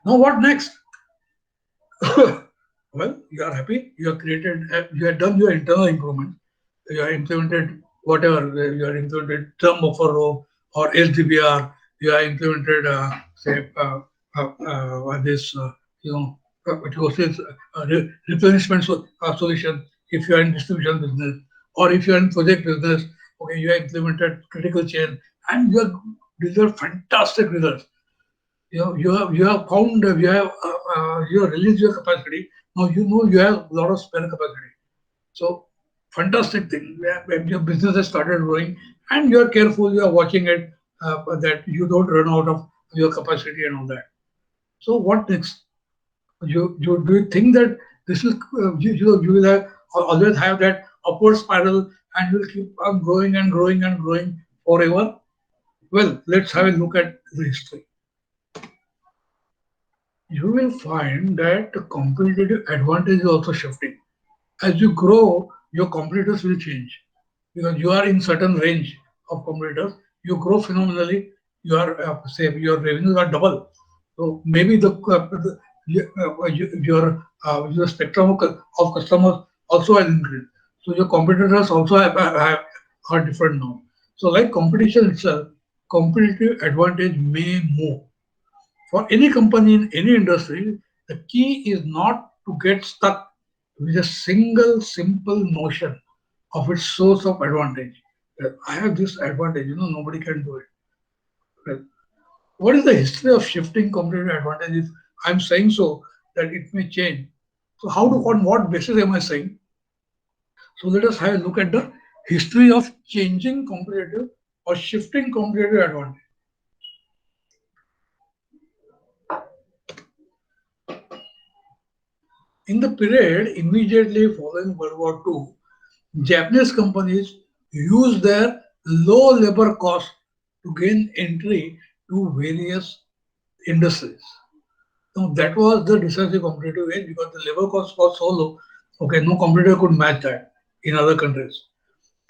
Now what next? Well, you are happy. You have created. You have done your internal improvement. You have implemented whatever. You have implemented term buffer row or SDBR. You have implemented say this what you say replenishment solution. If you are in distribution business or if you are in project business, okay, you have implemented critical chain and you have delivered fantastic results. You have found you have released your capacity. Now you know you have a lot of spare capacity. So fantastic thing. When your business has started growing and you are careful, you are watching it that you don't run out of your capacity and all that. So what next? You do you think that this is you will have always have that upward spiral and you will keep on growing and growing and growing forever? Well, let's have a look at the history. You will find that the competitive advantage is also shifting. As you grow, your competitors will change because you are in certain range of competitors. You grow phenomenally. Your revenues are double. So maybe your spectrum of customers also has increased. So your competitors also have are different now. So like competition itself, competitive advantage may move. For any company in any industry, the key is not to get stuck with a single simple notion of its source of advantage. I have this advantage, nobody can do it. Well, what is the history of shifting competitive advantages? I'm saying so that it may change. So on what basis am I saying? So let us have a look at the history of changing competitive or shifting competitive advantage. In the period immediately following World War II, Japanese companies used their low labor cost to gain entry to various industries. Now, that was the decisive competitive edge because the labor cost was so low. Okay, no competitor could match that in other countries.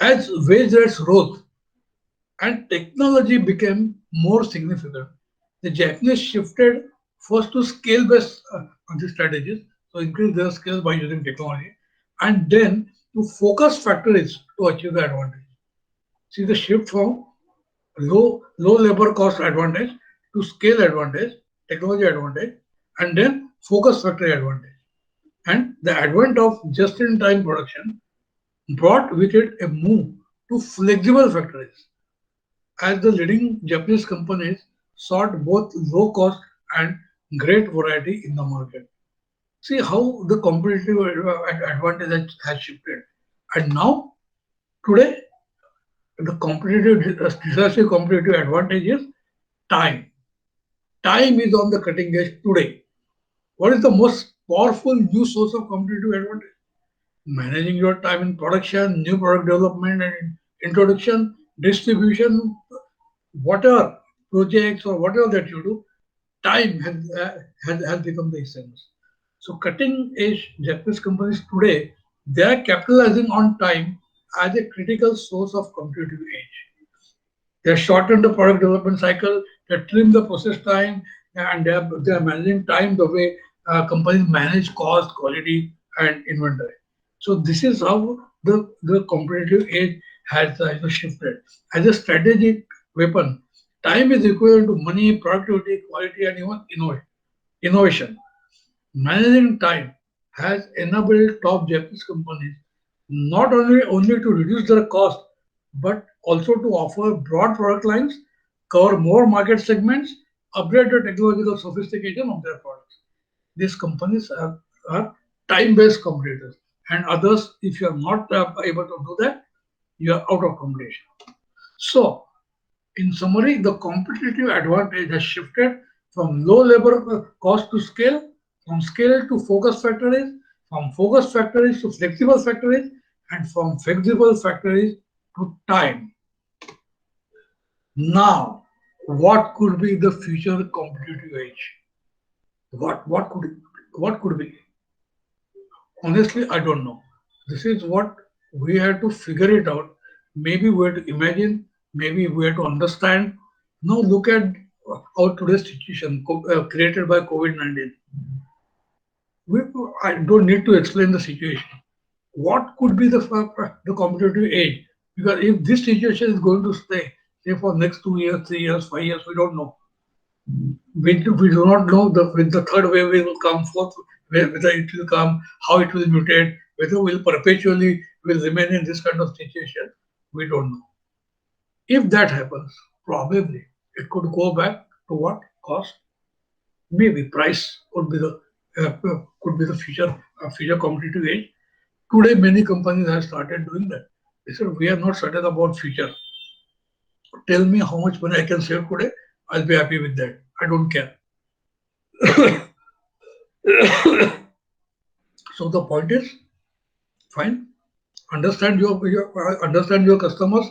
As wage rates rose and technology became more significant, the Japanese shifted first to scale-based strategies, so increase their scale by using technology, and then to focus factories to achieve the advantage. See the shift from low labor cost advantage to scale advantage, technology advantage, and then focus factory advantage. And the advent of just-in-time production brought with it a move to flexible factories as the leading Japanese companies sought both low cost and great variety in the market. See how the competitive advantage has shifted. And now, today, the decisive competitive advantage is time. Time is on the cutting edge today. What is the most powerful new source of competitive advantage? Managing your time in production, new product development and introduction, distribution, whatever projects or whatever that you do, time has become the essence. So cutting edge Japanese companies today, they are capitalizing on time as a critical source of competitive edge. They have shortened the product development cycle, they have trimmed the process time, and they are managing time the way companies manage cost, quality, and inventory. So this is how the competitive edge has shifted. As a strategic weapon, time is equivalent to money, productivity, quality, and even innovation. Managing time has enabled top Japanese companies not only to reduce their cost, but also to offer broad product lines, cover more market segments, upgrade the technological sophistication of their products. These companies are time-based competitors, and others, if you are not able to do that, you are out of competition. So, in summary, the competitive advantage has shifted from low labor cost to scale, from scale to focus factories, from focus factories to flexible factories, and from flexible factories to time. Now, what could be the future competitive edge? What could be? Honestly, I don't know. This is what we have to figure it out. Maybe we have to imagine, maybe we have to understand. Now look at our today's situation created by COVID-19. We, I don't need to explain the situation. What could be the competitive edge? Because if this situation is going to stay, say for next 2 years, 3 years, 5 years, we don't know. We do not know when the third wave will come forth, whether it will come, how it will mutate, whether we'll perpetually will remain in this kind of situation. We don't know. If that happens, probably it could go back to what cost. Maybe price could be the future competitive edge. Today, many companies have started doing that. They said we are not certain about future. Tell me how much money I can save today. I'll be happy with that. I don't care. So the point is, fine. Understand your customers,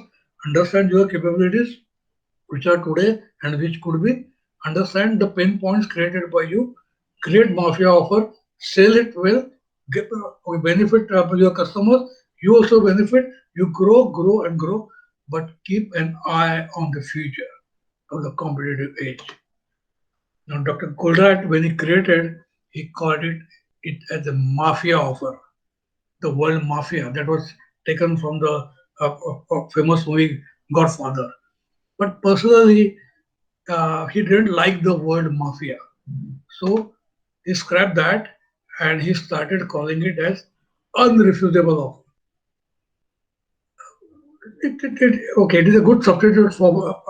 understand your capabilities, which are today and which could be. Understand the pain points created by you. Create mafia offer, sell it well, get benefit your customers. You also benefit. You grow and grow, but keep an eye on the future of the competitive age. Now, Dr. Goldratt, when he created, he called it as a mafia offer, the word mafia that was taken from the famous movie Godfather. But personally, he didn't like the word mafia. So he scrapped that and he started calling it as unrefusable offer. Okay, it is a good substitute for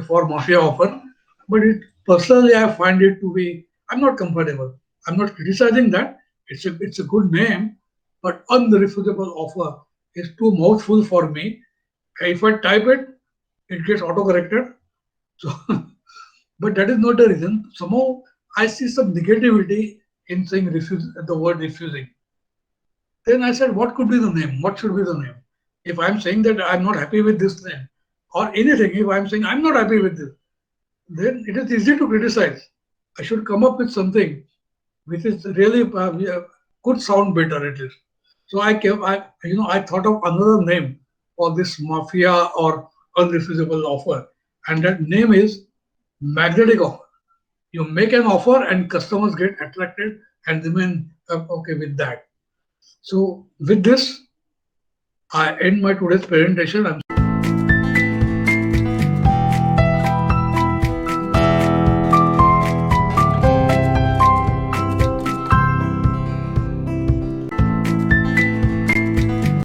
for mafia offer, but personally I find it to be I'm not comfortable. I'm not criticizing that. It's a good name, but unrefusable offer is too mouthful for me. If I type it, it gets auto corrected. So, but that is not the reason. Somehow I see some negativity in saying refuse the word refusing. Then I said, what could be the name? What should be the name? If I'm saying that I'm not happy with this name, or anything, if I'm saying I'm not happy with this, then it is easy to criticize. I should come up with something which is really could sound better at least. So I thought of another name for this mafia or unrefusable offer, and that name is magnetic offer. You make an offer and customers get attracted and remain okay with that. So with this, I end my today's presentation. I'm